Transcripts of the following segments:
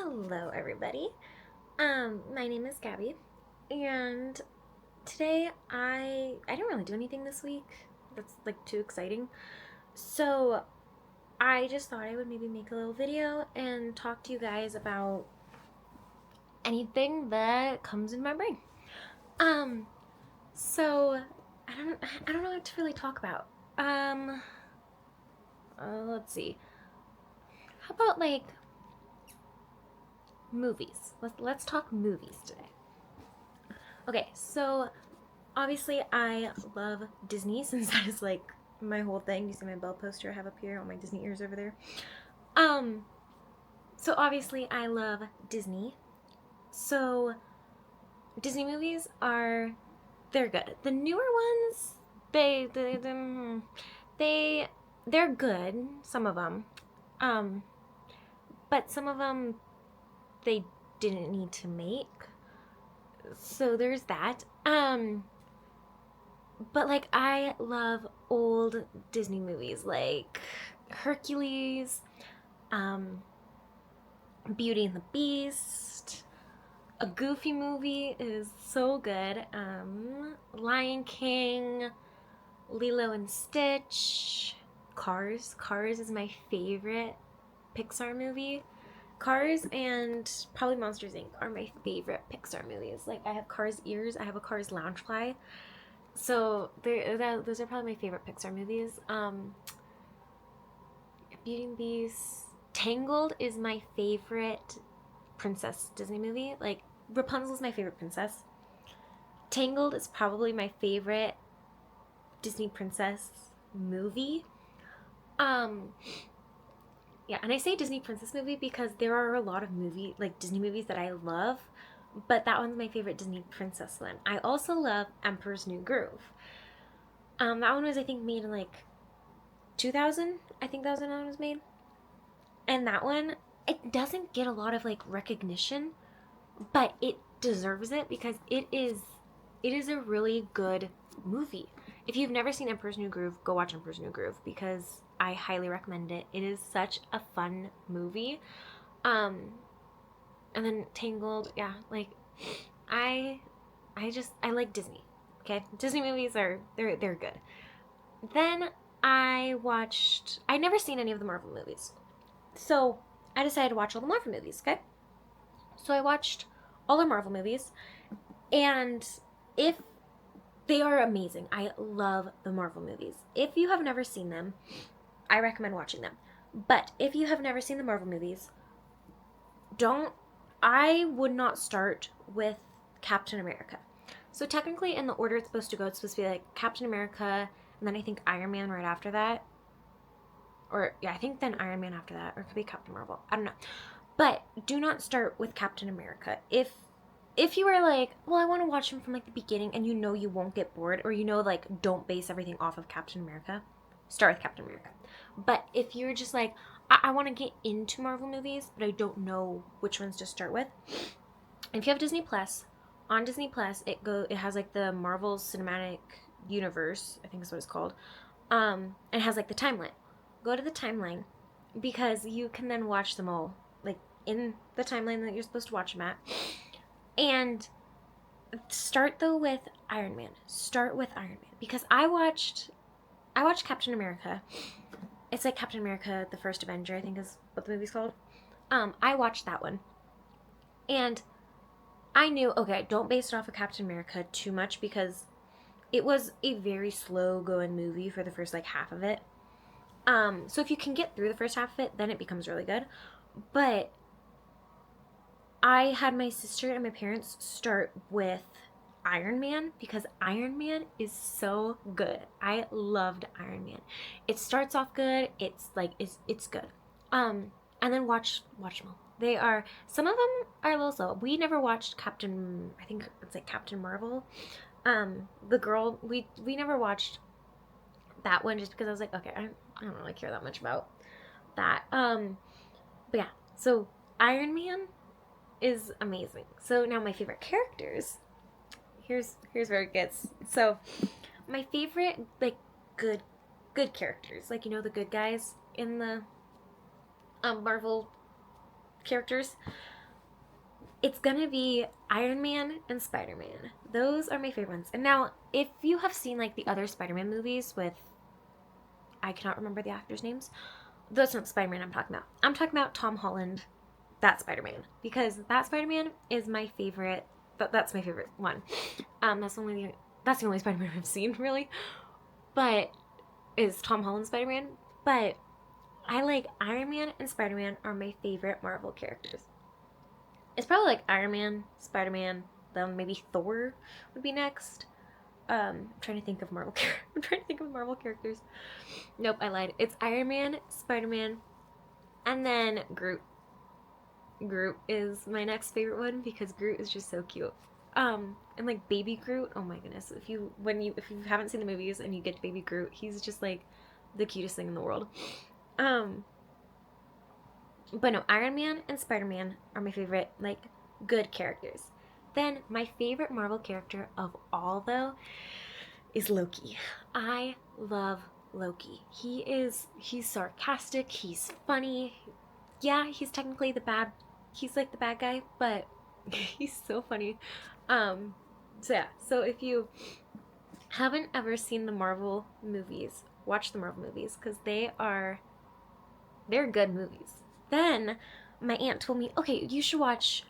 Hello, everybody. My name is Gabby, and today I didn't really do anything this week. That's like too exciting. So I just thought I would maybe make a little video and talk to you guys about anything that comes in my brain. Um, so I don't know what to really talk about. Um, let's see. How about like movies? Let's talk movies today. Okay, so obviously I love Disney since that is like my whole thing. You see my Belle poster I have up here, all my Disney ears over there. Um, so obviously I love Disney. So Disney movies are they're good. The newer ones, they they're good, some of them. Um, but some of them they didn't need to make. So there's that. But like I love old Disney movies like Hercules, um, Beauty and the Beast. A Goofy movie is so good. Lion King, Lilo and Stitch, Cars. Cars is my favorite Pixar movie. Cars and probably Monsters Inc. are my favorite Pixar movies. Like I have Cars ears, I have a Cars loungefly. So those are probably my favorite Pixar movies. Beauty and the Beast. Tangled is my favorite princess Disney movie. Like Rapunzel is my favorite princess. Tangled is probably my favorite Disney princess movie. Um, yeah, and I say Disney princess movie because there are a lot of Disney movies that I love, but that one's my favorite Disney princess one. I also love Emperor's New Groove. That one was I think made in like 2000. I think that was when it was made. And that one, it doesn't get a lot of like recognition, but it deserves it because it is a really good movie. If you've never seen Emperor's New Groove, go watch Emperor's New Groove because I highly recommend it. It is such a fun movie. Um and then Tangled, yeah, like I I like Disney. Okay? Disney movies are they're good. Then I'd never seen any of the Marvel movies. So I decided to watch all the Marvel movies, okay? So I watched all the Marvel movies, and if they are amazing, I love the Marvel movies. If you have never seen them, I recommend watching them. But if you have never seen the Marvel movies, don't I would not start with Captain America. So technically in the order it's supposed to be like Captain America and then I think Iron Man right after that. Or yeah, I think then Iron Man after that, or it could be Captain Marvel. I don't know. But do not start with Captain America. If you are like, well, I want to watch him from like the beginning, and you know you won't get bored, or you know like don't base everything off of Captain America, start with Captain America. But if you're just like, I want to get into Marvel movies, but I don't know which ones to start with. If you have Disney Plus, on Disney Plus it has like the Marvel Cinematic Universe, I think is what it's called. And it has like the timeline. Go to the timeline because you can then watch them all like in the timeline that you're supposed to watch them at. And start though with Iron Man. Start with Iron Man because I watched Captain America. It's like Captain America: The First Avenger, I think is what the movie's called. I watched that one, and I knew okay, don't base it off of Captain America too much because it was a very slow going movie for the first like half of it. So if you can get through the first half of it, then it becomes really good. But I had my sister and my parents start with Iron Man because Iron Man is so good. I loved Iron Man. It starts off good. It's good. And then watch them all. They are some of them are a little slow. We never watched Captain. I think it's like Captain Marvel. The girl we never watched that one just because I was like, okay, I don't really care that much about that. But yeah, so Iron Man is amazing. So now my favorite characters. Here's where it gets. So my favorite like good characters, like the good guys in the Marvel characters. it's gonna be Iron Man and Spider-Man. Those are my favorite ones. And now, if you have seen like the other Spider-Man movies with, I cannot remember the actors' names. That's not Spider-Man I'm talking about. I'm talking about Tom Holland, that Spider-Man, because that Spider-Man is my favorite. That's my favorite one. That's the only Spider-Man I've seen really, but is Tom Holland Spider-Man. But I like Iron Man and Spider-Man are my favorite Marvel characters. It's probably like Iron Man, Spider-Man, then maybe Thor would be next. I'm trying to think of Marvel. I'm trying to think of Marvel characters. Nope, I lied. It's Iron Man, Spider-Man, and then Groot. Groot is my next favorite one because Groot is just so cute. And like baby Groot, oh my goodness. If you haven't seen the movies and you get to baby Groot, he's just like the cutest thing in the world. Um but no, Iron Man and Spider-Man are my favorite like good characters. Then my favorite Marvel character of all though is Loki. I love Loki. He's sarcastic, he's funny. Yeah, he's like the bad guy, but he's so funny. So yeah, so if you haven't ever seen the Marvel movies, watch the Marvel movies because they're good movies. Then my aunt told me, okay, you should watch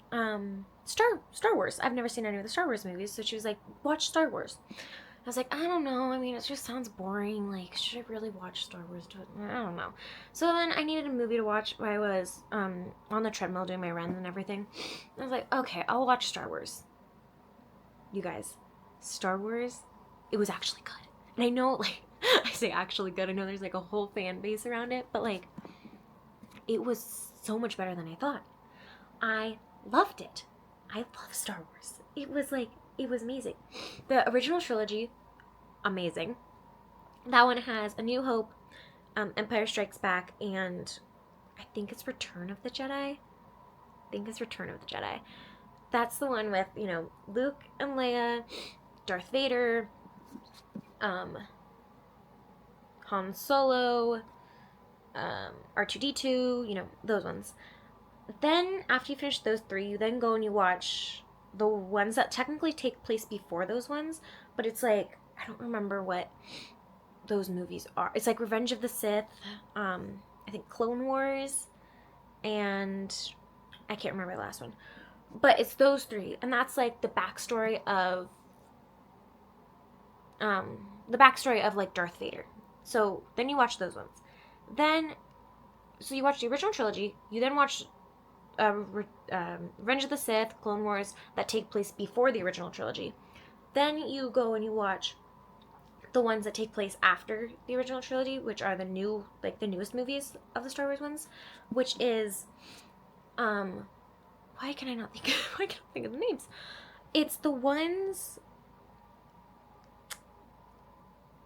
Star Wars. I've never seen any of the Star Wars movies, so she was like, watch Star Wars. I was like, I don't know. I mean, it just sounds boring. Like, should I really watch Star Wars? I don't know. So then I needed a movie to watch while I was on the treadmill doing my runs and everything. I was like, okay, I'll watch Star Wars. You guys, Star Wars, it was actually good. And I know, like, I say actually good. I know there's like a whole fan base around it, but like, it was so much better than I thought. I loved it. I love Star Wars. It was amazing. The original trilogy, amazing. That one has A New Hope, Empire Strikes Back, and I think it's Return of the Jedi. That's the one with, Luke and Leia, Darth Vader, Han Solo, R2D2, those ones. Then, after you finish those three, you then go and you watch the ones that technically take place before those ones, but it's like, I don't remember what those movies are. It's like Revenge of the Sith, I think Clone Wars, and I can't remember the last one. But it's those three, and that's like the backstory of like Darth Vader. So then you watch those ones. So you watch the original trilogy. You then watch Revenge of the Sith, Clone Wars that take place before the original trilogy. Then you go and you watch the ones that take place after the original trilogy, which are the newest movies of the Star Wars ones, which is why can I not think of the names? It's the ones.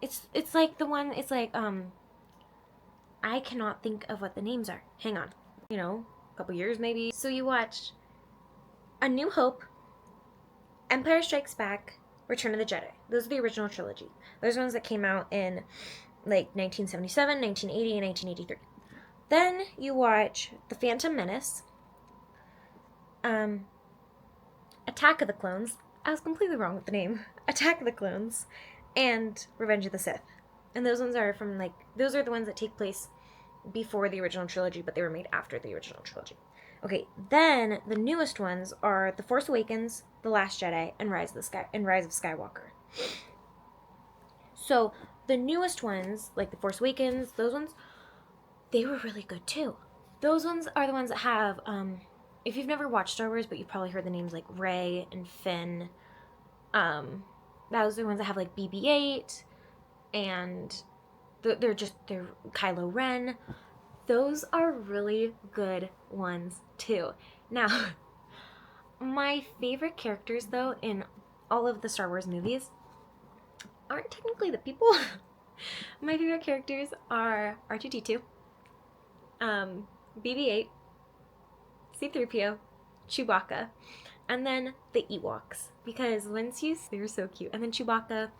It's like the one. It's like I cannot think of what the names are. Hang on. A couple years maybe. So you watch A New Hope, Empire Strikes Back, Return of the Jedi. Those are the original trilogy. Those are ones that came out in like 1977, 1980, and 1983. Then you watch The Phantom Menace, Attack of the Clones. I was completely wrong with the name. Attack of the Clones, and Revenge of the Sith. And those ones are those are the ones that take place before the original trilogy, but they were made after the original trilogy. Okay, then the newest ones are The Force Awakens, The Last Jedi, and Rise of Skywalker. So the newest ones, like The Force Awakens, those ones, they were really good too. Those ones are the ones that have, if you've never watched Star Wars, but you've probably heard the names like Rey and Finn, those are the ones that have like BB-8, and they're Kylo Ren. Those are really good ones too. Now, my favorite characters though in all of the Star Wars movies aren't technically the people. My favorite characters are R2D2, BB-8, C-3PO, Chewbacca, and then the Ewoks, because they're so cute, and then Chewbacca,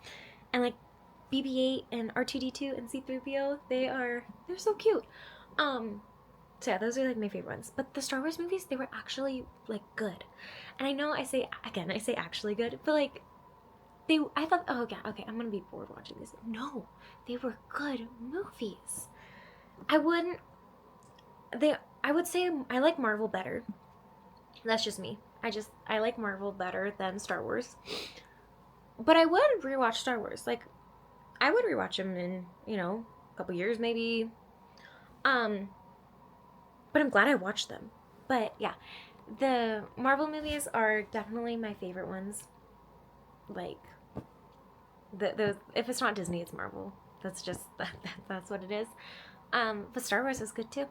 and like BB-8 and R2D2 and C-3PO, they're so cute. So yeah, those are like my favorite ones. But the Star Wars movies, they were actually like good. And I know I say actually good, but like I thought, oh yeah, okay, I'm gonna be bored watching this. No, they were good movies. I wouldn't I would say I like Marvel better. That's just me. I like Marvel better than Star Wars. But I would rewatch Star Wars. Like I would rewatch them in, a couple years maybe. Um but I'm glad I watched them. But yeah, the Marvel movies are definitely my favorite ones. Like the if it's not Disney, it's Marvel. That's just that's what it is. But Star Wars is good too.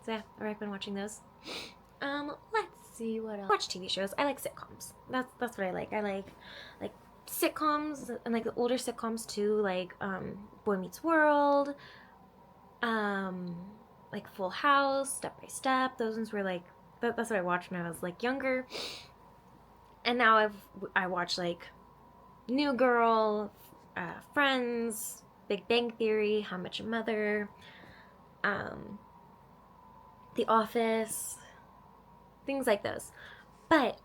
So yeah, I've already been watching those. Let's see what else. I watch TV shows. I like sitcoms. That's what I like. I like sitcoms and like the older sitcoms too, like Boy Meets World, um, like Full House, Step by Step. Those ones were like that's what I watched when I was like younger. And now I watch like New Girl, Friends, Big Bang Theory, How Much a Mother, um, The Office, things like those. But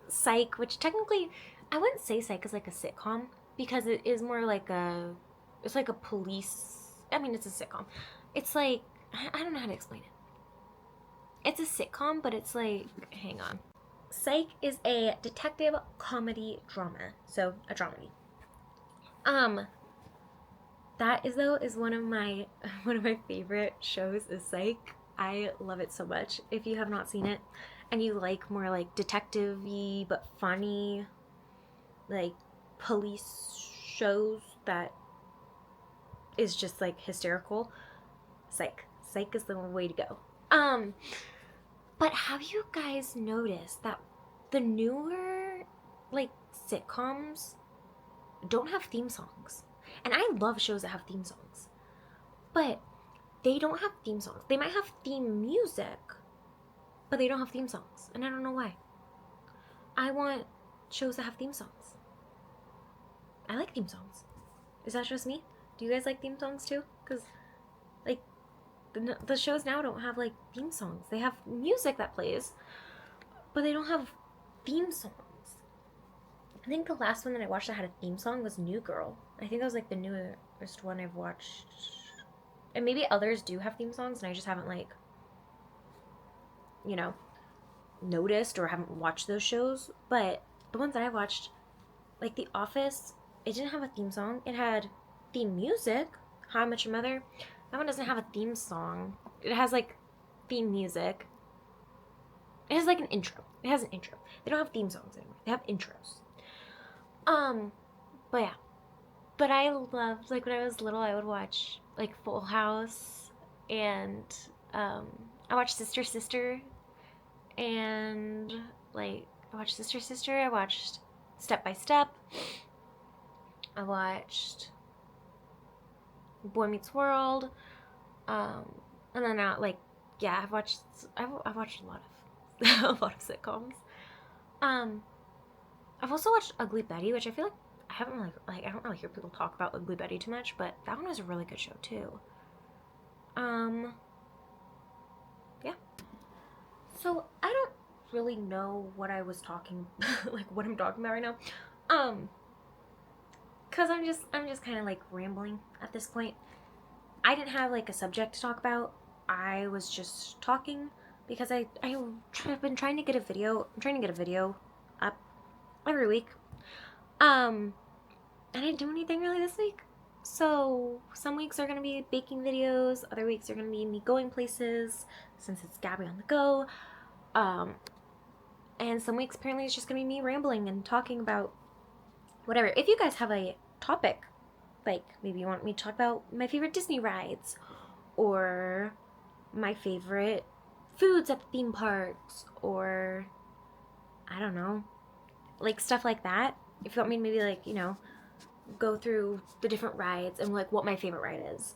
Psych, which technically I wouldn't say Psych is like a sitcom because it is more like it's like a police. I mean, it's a sitcom. It's like I don't know how to explain it. It's a sitcom, but it's like hang on. Psych is a detective comedy drama, so a dramedy. Um, that is one of my one of my favorite shows is Psych. I love it so much. If you have not seen it and you like more like detective-y but funny like police shows that is just like hysterical, Psych is the way to go. But have you guys noticed that the newer like sitcoms don't have theme songs? And I love shows that have theme songs. But they don't have theme songs. They might have theme music, but they don't have theme songs. And I don't know why. I want shows that have theme songs. I like theme songs. Is that just me? Do you guys like theme songs too? Because, like, the shows now don't have, like, theme songs. They have music that plays, but they don't have theme songs. I think the last one that I watched that had a theme song was New Girl. I think that was, like, the newest one I've watched. And maybe others do have theme songs, and I just haven't, like, noticed or haven't watched those shows. But the ones that I watched, like The Office, it didn't have a theme song. It had theme music. How I Met Your Mother, that one doesn't have a theme song. It has like theme music. It has like an intro. It has an intro. They don't have theme songs anymore. They have intros. But yeah. But I loved, like when I was little, I would watch like Full House, and I watched Sister Sister, and like I watched Sister Sister. I watched Step by Step. I watched Boy Meets World, and then I've watched a lot of a lot of sitcoms. I've also watched Ugly Betty, which I feel like I don't really hear people talk about Ugly Betty too much, but that one was a really good show too. Yeah. So I don't really know what I was talking like what I'm talking about right now. Cause I'm just kind of like rambling at this point. I didn't have like a subject to talk about. I was just talking because I've been trying to get a video. I'm trying to get a video up every week. And I didn't do anything really this week. So some weeks are gonna be baking videos. Other weeks are gonna be me going places since it's Gabby on the go. And some weeks apparently it's just gonna be me rambling and talking about whatever. If you guys have a topic, like maybe you want me to talk about my favorite Disney rides or my favorite foods at the theme parks, or I don't know, like stuff like that. If you want me to maybe like, go through the different rides and like what my favorite ride is,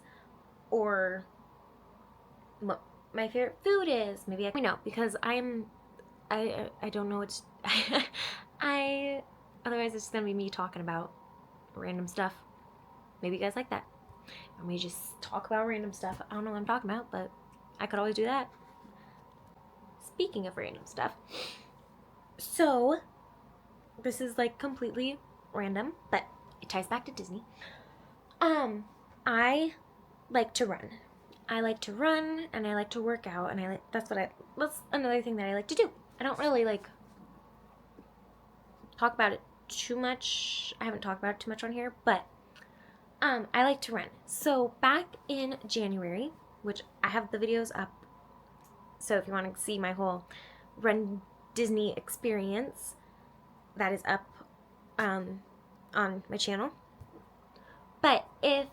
or what my favorite food is, maybe let me know, because I don't know what I otherwise it's just gonna be me talking about random stuff. Maybe you guys like that. Or me just talk about random stuff. I don't know what I'm talking about, but I could always do that. Speaking of random stuff, so this is like completely random, but it ties back to Disney. I like to run. I like to run and I like to work out, and that's another thing that I like to do. I don't really like talk about it too much. I haven't talked about it too much on here, but I like to run. So back in January, which I have the videos up, so if you want to see my whole Run Disney experience, that is up on my channel. But I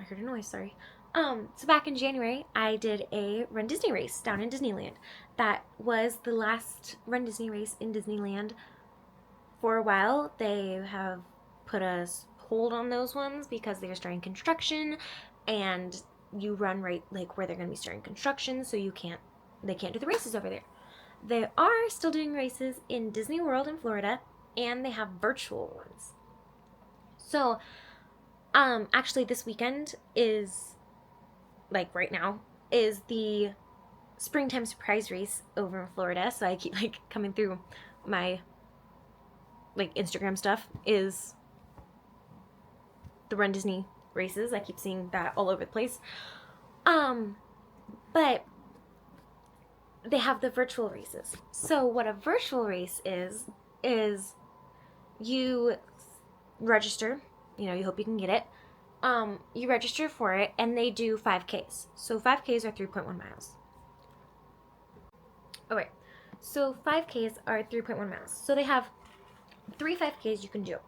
heard a noise, sorry. So back in January, I did a Run Disney race down in Disneyland. That was the last Run Disney race in Disneyland. For a while, they have put a hold on those ones because they're starting construction, and you run right like where they're going to be starting construction, so they can't do the races over there. They are still doing races in Disney World in Florida, and they have virtual ones. So, actually this weekend is, like right now, is the Springtime Surprise Race over in Florida. So I keep like coming through my like Instagram stuff is the Run Disney races. I keep seeing that all over the place. But they have the virtual races. So what a virtual race is you register, you hope you can get it. You register for it, and they do 5Ks. So 5Ks are 3.1 miles. Okay, so 5Ks are 3.1 miles. So they have 3 5Ks you can do.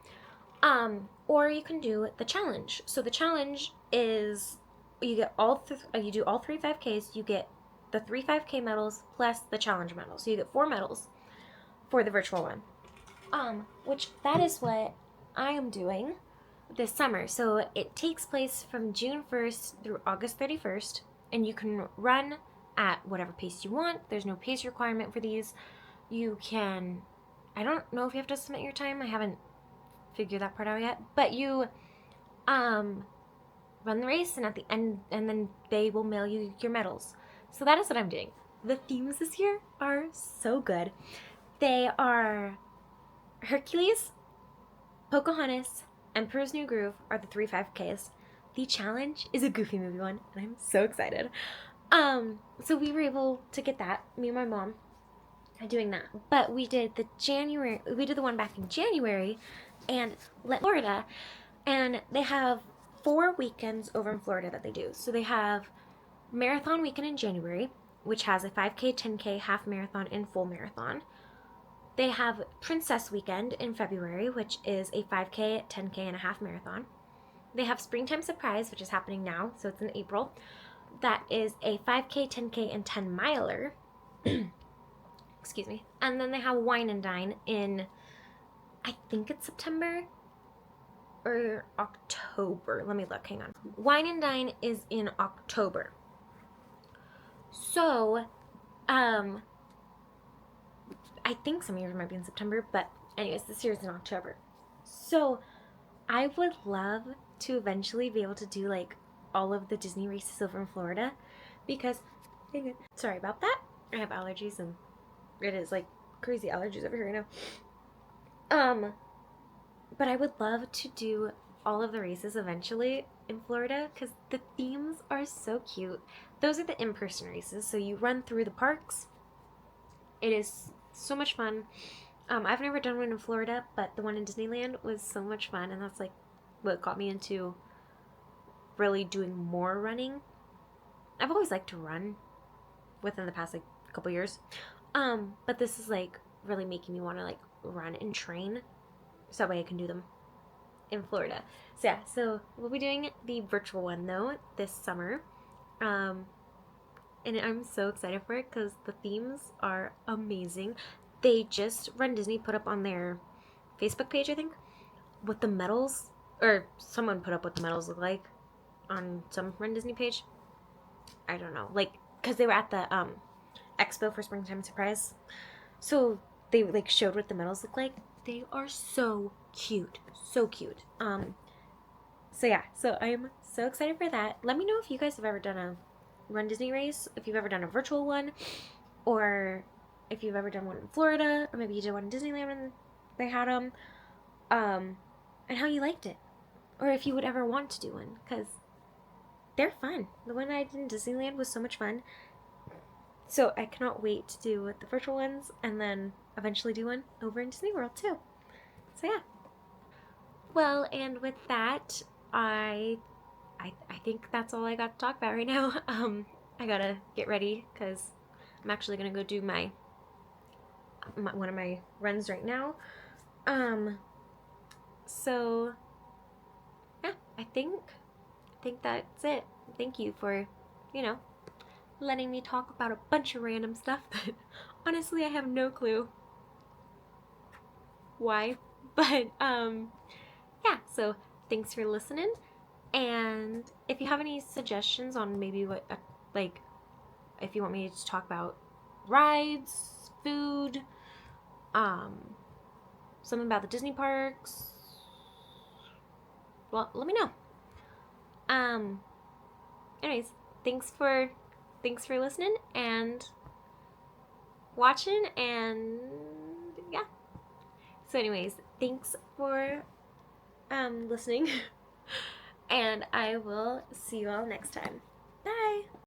Or you can do the challenge. So the challenge is you get you do all 3 5Ks, you get the 3 5K medals plus the challenge medals. So you get 4 medals for the virtual one. Which that is what I am doing this summer. So it takes place from June 1st through August 31st, and you can run at whatever pace you want. There's no pace requirement for these. I don't know if you have to submit your time. I haven't figured that part out yet. But you run the race, and at the end, and then they will mail you your medals. So that is what I'm doing. The themes this year are so good. They are Hercules, Pocahontas, Emperor's New Groove are the 3 5Ks. The challenge is a Goofy movie one, and I'm so excited. So we were able to get that, me and my mom are doing that. But we did the one back in January and Florida, and they have 4 weekends over in Florida that they do. So they have Marathon Weekend in January, which has a 5K, 10K, half marathon, and full marathon. They have Princess Weekend in February, which is a 5K, 10K, and a half marathon. They have Springtime Surprise, which is happening now, so it's in April. That is a 5K, 10K, and 10 miler. Excuse me. And then they have Wine and Dine in, I think it's September or October. Let me look, hang on. Wine and Dine is in October. So, I think some years might be in September, but anyways, this year's in October. So I would love to eventually be able to do like all of the Disney races over in Florida, because sorry about that. I have allergies, and it is like crazy allergies over here right now. But I would love to do all of the races eventually in Florida, because the themes are so cute. Those are the in-person races, so you run through the parks. It is so much fun. I've never done one in Florida, but the one in Disneyland was so much fun, and that's like what got me into really doing more running. I've always liked to run within the past like couple years, but this is like really making me want to like run and train, so that way I can do them in Florida. So yeah, so we'll be doing the virtual one though this summer, and I'm so excited for it because the themes are amazing. They just Run Disney put up on their Facebook page, I think, what the medals, or someone put up what the medals look like on some Run Disney page. I don't know, like, because they were at the expo for Springtime Surprise, so they like showed what the medals look like. They are so cute, so cute. So yeah, so I'm so excited for that. Let me know if you guys have ever done a Run Disney race, if you've ever done a virtual one, or if you've ever done one in Florida, or maybe you did one in Disneyland when they had them, and how you liked it, or if you would ever want to do one, because they're fun. The one I did in Disneyland was so much fun. So I cannot wait to do the virtual ones and then eventually do one over in Disney World too. So yeah. Well, and with that, I think that's all I got to talk about right now. I gotta get ready because I'm actually gonna go do my one of my runs right now. Um, so yeah, I think that's it. Thank you for, you know, letting me talk about a bunch of random stuff that honestly I have no clue why. But yeah, so thanks for listening. And if you have any suggestions on maybe what like if you want me to talk about rides, food, um something about the Disney parks, well, let me know. Um anyways, thanks for listening and watching, and yeah. So anyways, thanks for listening and I will see you all next time. Bye.